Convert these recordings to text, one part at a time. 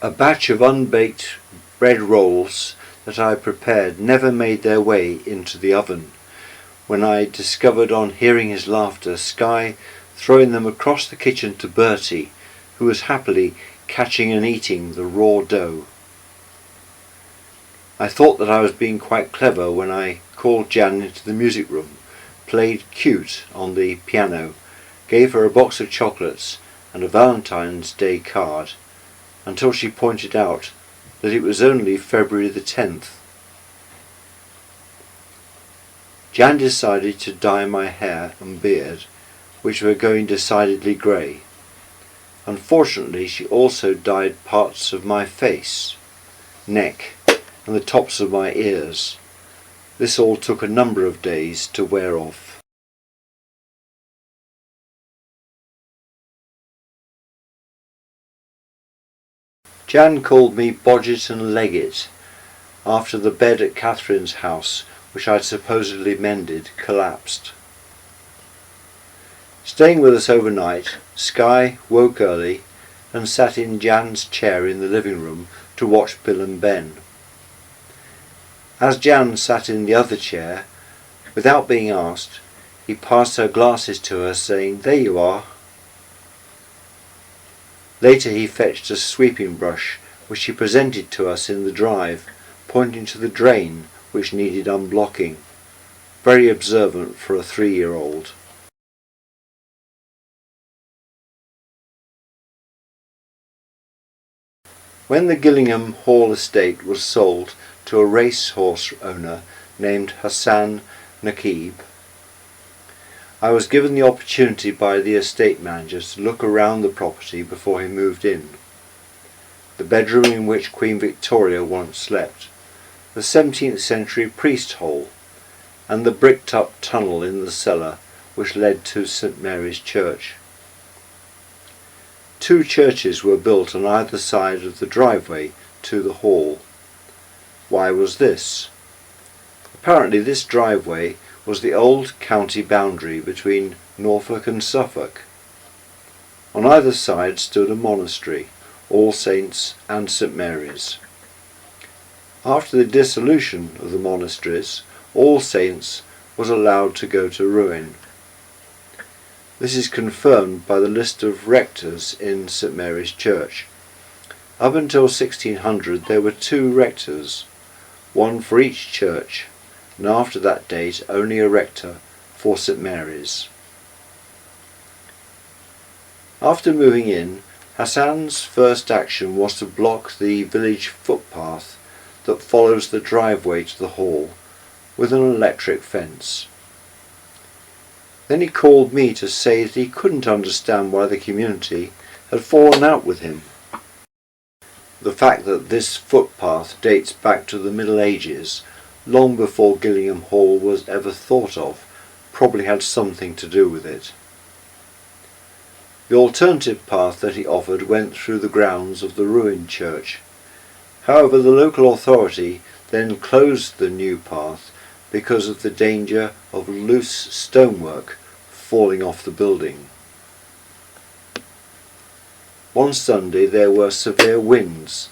A batch of unbaked bread rolls that I prepared never made their way into the oven, when I discovered on hearing his laughter Skye throwing them across the kitchen to Bertie, who was happily catching and eating the raw dough. I thought that I was being quite clever when I called Jan into the music room, played Cute on the piano, gave her a box of chocolates and a Valentine's Day card, until she pointed out that it was only February the 10th. Jan decided to dye my hair and beard, which were going decidedly grey. Unfortunately, she also dyed parts of my face, neck, and the tops of my ears. This all took a number of days to wear off. Jan called me Bodget and Leggett after the bed at Catherine's house, which I'd supposedly mended, collapsed. Staying with us overnight, Skye woke early and sat in Jan's chair in the living room to watch Bill and Ben. As Jan sat in the other chair, without being asked, he passed her glasses to her, saying, "There you are." Later he fetched a sweeping brush, which he presented to us in the drive, pointing to the drain which needed unblocking. Very observant for a 3-year-old. When the Gillingham Hall estate was sold to a racehorse owner named Hassan Nakib, I was given the opportunity by the estate manager to look around the property before he moved in. The bedroom in which Queen Victoria once slept, the 17th century priest hole, and the bricked up tunnel in the cellar which led to St Mary's Church. 2 churches were built on either side of the driveway to the hall. Why was this? Apparently this driveway was the old county boundary between Norfolk and Suffolk. On either side stood a monastery, All Saints and St Mary's. After the dissolution of the monasteries, All Saints was allowed to go to ruin. This is confirmed by the list of rectors in St Mary's Church. Up until 1600 there were 2 rectors, one for each church, and after that date only a rector for St Mary's. After moving in, Hassan's first action was to block the village footpath that follows the driveway to the hall with an electric fence. Then he called me to say that he couldn't understand why the community had fallen out with him. The fact that this footpath dates back to the Middle Ages, long before Gillingham Hall was ever thought of, probably had something to do with it. The alternative path that he offered went through the grounds of the ruined church. However, the local authority then closed the new path because of the danger of loose stonework falling off the building. One Sunday there were severe winds,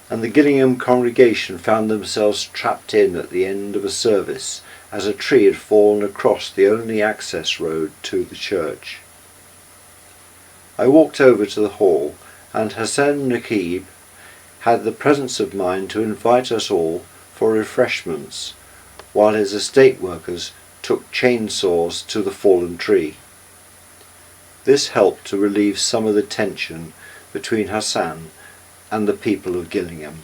and the Gillingham congregation found themselves trapped in at the end of a service as a tree had fallen across the only access road to the church. I walked over to the hall, and Hassan Nakib had the presence of mind to invite us all for refreshments, while his estate workers took chainsaws to the fallen tree. This helped to relieve some of the tension between Hassan and the people of Gillingham.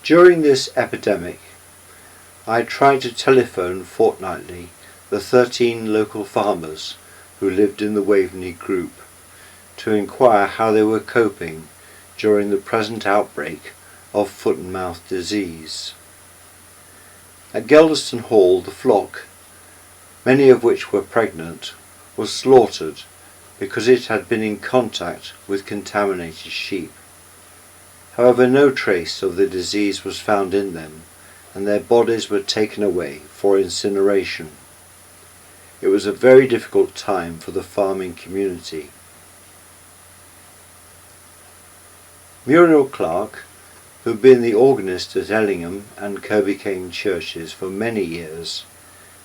During this epidemic, I tried to telephone fortnightly the 13 local farmers who lived in the Waveney group, to inquire how they were coping during the present outbreak of foot and mouth disease. At Geldeston Hall, the flock, many of which were pregnant, was slaughtered because it had been in contact with contaminated sheep. However, no trace of the disease was found in them, and their bodies were taken away for incineration. It was a very difficult time for the farming community. Muriel Clark, who had been the organist at Ellingham and Kirby Cane churches for many years,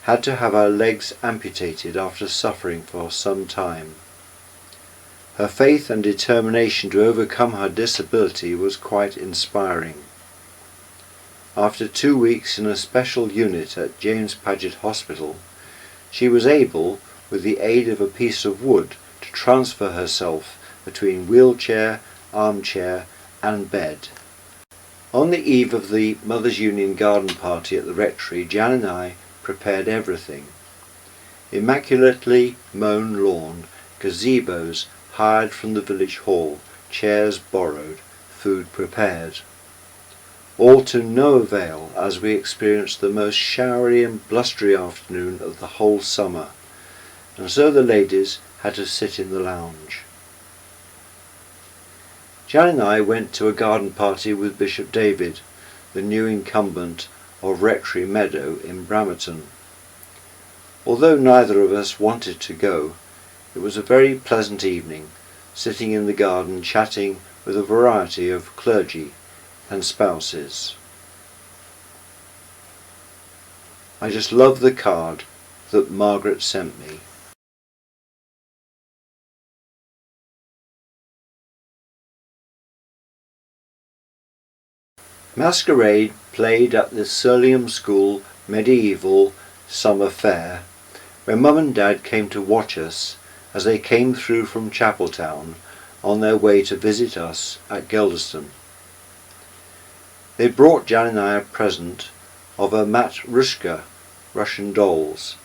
had to have her legs amputated after suffering for some time. Her faith and determination to overcome her disability was quite inspiring. After 2 weeks in a special unit at James Paget Hospital, she was able, with the aid of a piece of wood, to transfer herself between wheelchair, armchair and bed. On the eve of the Mothers' Union garden party at the rectory, Jan and I prepared everything. Immaculately mown lawn, gazebos hired from the village hall, chairs borrowed, food prepared. All to no avail, as we experienced the most showery and blustery afternoon of the whole summer, and so the ladies had to sit in the lounge. Jan and I went to a garden party with Bishop David, the new incumbent of Rectory Meadow in Bramerton. Although neither of us wanted to go, it was a very pleasant evening, sitting in the garden chatting with a variety of clergy and spouses. I just love the card that Margaret sent me. Masquerade played at the Surliam School medieval summer fair, where Mum and Dad came to watch us as they came through from Chapeltown on their way to visit us at Geldeston. They brought Jan and I a present of a matrushka, Russian dolls,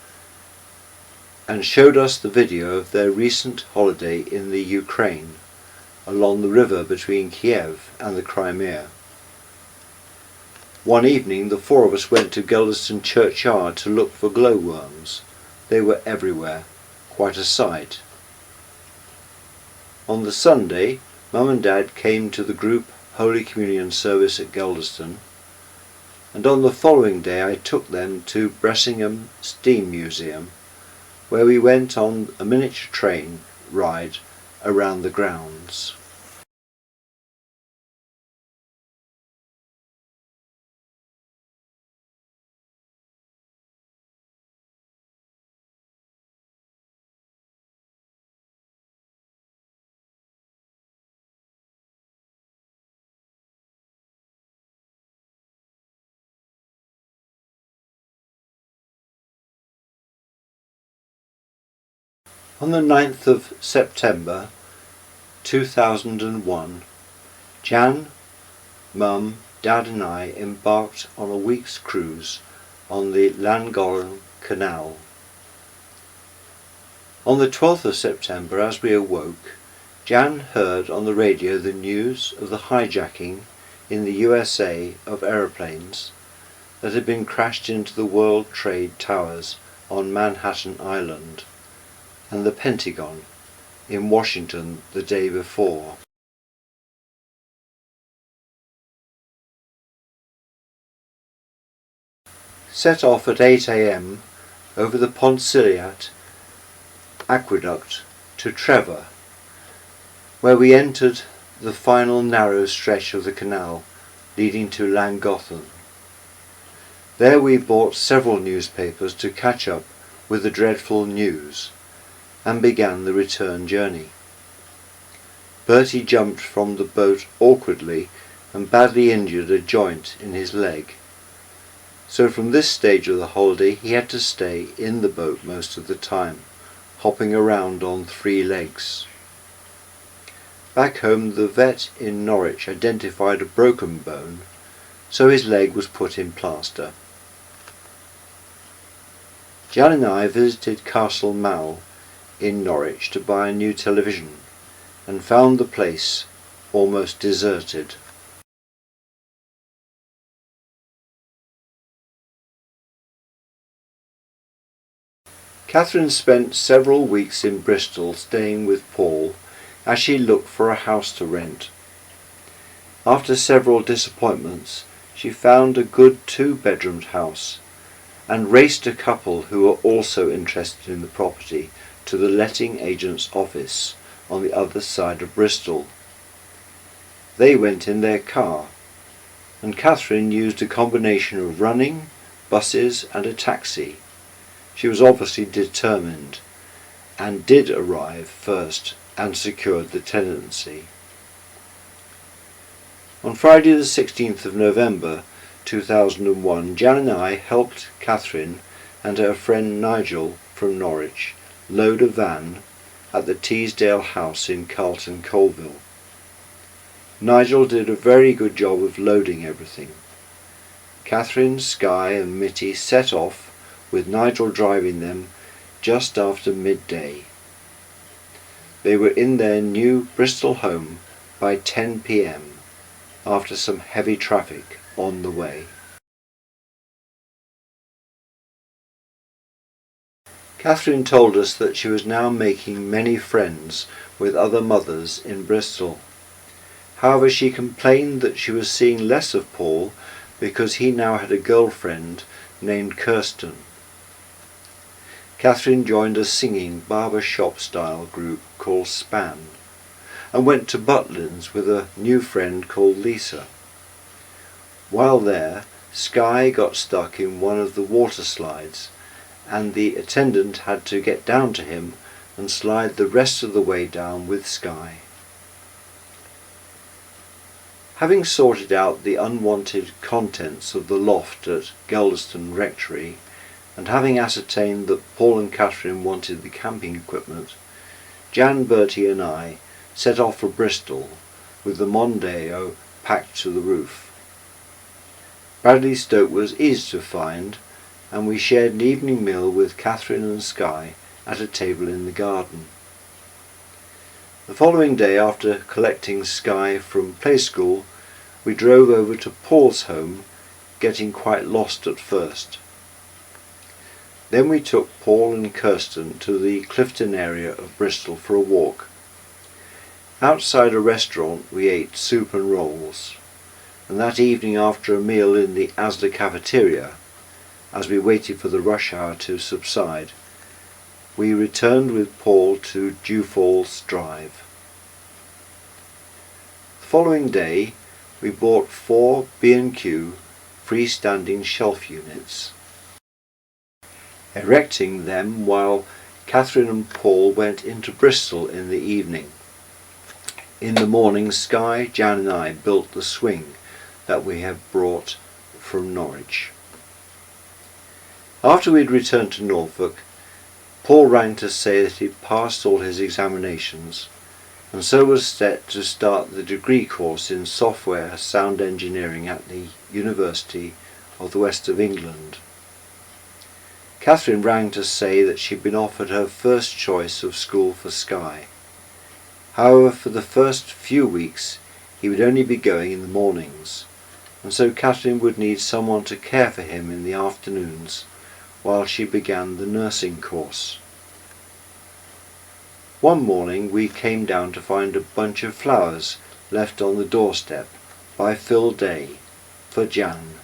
and showed us the video of their recent holiday in the Ukraine, along the river between Kiev and the Crimea. One evening the four of us went to Geldeston churchyard to look for glowworms. They were everywhere, quite a sight. On the Sunday, Mum and Dad came to the group Holy Communion service at Geldeston, and on the following day I took them to Bressingham Steam Museum, where we went on a miniature train ride around the grounds. On the 9th of September 2001, Jan, Mum, Dad and I embarked on a week's cruise on the Llangollen Canal. On the 12th of September, as we awoke, Jan heard on the radio the news of the hijacking in the USA of aeroplanes that had been crashed into the World Trade Towers on Manhattan Island and the Pentagon in Washington the day before. Set off at 8 a.m. over the Pontcilliat aqueduct to Trevor, where we entered the final narrow stretch of the canal leading to Llangollen. There we bought several newspapers to catch up with the dreadful news, and began the return journey. Bertie jumped from the boat awkwardly and badly injured a joint in his leg. So from this stage of the holiday he had to stay in the boat most of the time, hopping around on 3 legs. Back home the vet in Norwich identified a broken bone, so his leg was put in plaster. Jan and I visited Castle Mall in Norwich to buy a new television, and found the place almost deserted. Catherine spent several weeks in Bristol staying with Paul as she looked for a house to rent. After several disappointments, she found a good 2-bedroomed house and raced a couple who were also interested in the property to the letting agent's office on the other side of Bristol. They went in their car, and Catherine used a combination of running, buses and a taxi. She was obviously determined, and did arrive first and secured the tenancy. On Friday the 16th of November 2001, Jan and I helped Catherine and her friend Nigel from Norwich load a van at the Teesdale house in Carlton Colville. Nigel did a very good job of loading everything. Catherine, Skye and Mitty set off, with Nigel driving them just after midday. They were in their new Bristol home by 10 p.m. after some heavy traffic on the way. Catherine told us that she was now making many friends with other mothers in Bristol. However, she complained that she was seeing less of Paul because he now had a girlfriend named Kirsten. Catherine joined a singing barber shop style group called Span and went to Butlins with a new friend called Lisa. While there, Skye got stuck in one of the water slides, and the attendant had to get down to him and slide the rest of the way down with Skye. Having sorted out the unwanted contents of the loft at Gelderston Rectory, and having ascertained that Paul and Catherine wanted the camping equipment, Jan, Bertie and I set off for Bristol with the Mondeo packed to the roof. Bradley Stoke was easy to find, and we shared an evening meal with Catherine and Skye at a table in the garden. The following day, after collecting Skye from play school, we drove over to Paul's home, getting quite lost at first. Then we took Paul and Kirsten to the Clifton area of Bristol for a walk. Outside a restaurant we ate soup and rolls, and that evening, after a meal in the Asda cafeteria, as we waited for the rush hour to subside, we returned with Paul to Dewfalls Drive. The following day we bought 4 B&Q freestanding shelf units, erecting them while Catherine and Paul went into Bristol in the evening. In the morning, Skye, Jan and I built the swing that we had brought from Norwich. After we'd returned to Norfolk, Paul rang to say that he'd passed all his examinations and so was set to start the degree course in software sound engineering at the University of the West of England. Catherine rang to say that she'd been offered her first choice of school for Skye. However, for the first few weeks he would only be going in the mornings, and so Catherine would need someone to care for him in the afternoons while she began the nursing course. One morning we came down to find a bunch of flowers left on the doorstep by Phil Day for Jan